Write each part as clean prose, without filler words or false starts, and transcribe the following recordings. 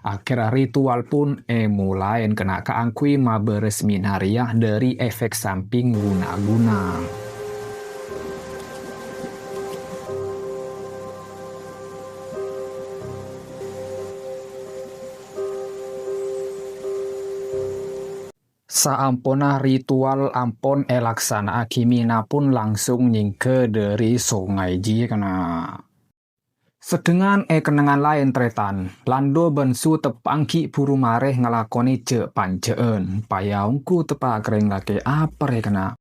Akhirnya ritual pun mulai kena keangkui maberes minaria dari efek samping guna-guna. Saampona ritual ampon elaksana akimina pun langsung nyingke dari sungai ji kena. Sedengan kenangan lain tretan, lando bensu tepangki buru mareh ngelakoni cek panceen, payaungku tepak kering laki apa kena.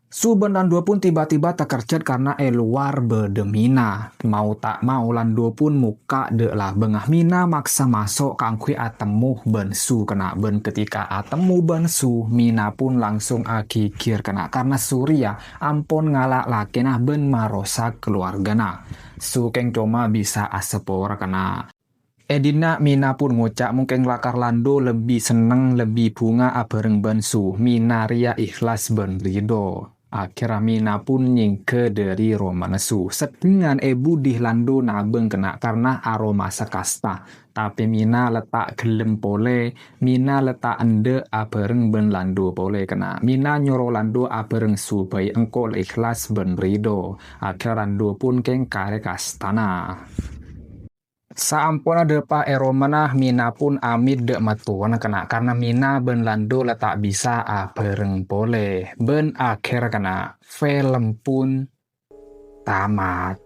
Suben Lando pun tiba-tiba terkerjet karena luar bedemina. Mau tak mau Lando pun muka de lah bengah mina maksa masuk kangkui atemu bensu kena ben ketika atemu bensu mina pun langsung agigir kena karena Surya ampun ngalak laki nah ben marosa keluarga nah. Sukeng cuma bisa asepor kena. Edina Mina pun ngucap mungkin lakar Lando lebih seneng lebih bunga abareng bensu. Mina ria ikhlas ben rido. Akhirnya Mina pun nyingke dari Roma nesu. Sedengan budih Lando nabeng kena karena aroma sekasta. Tapi Mina letak gelem pole. Mina letak ende abareng ben Lando pole kena. Mina nyuruh Lando abareng supaya engkol ikhlas ben rido. Akhirnya Lando pun keng kare kastana. Saampuna depa eromanah Mina pun amit dek matuan kena karena Mina ben Lando letak bisa bareng pole ben akhir kena film pun tamat.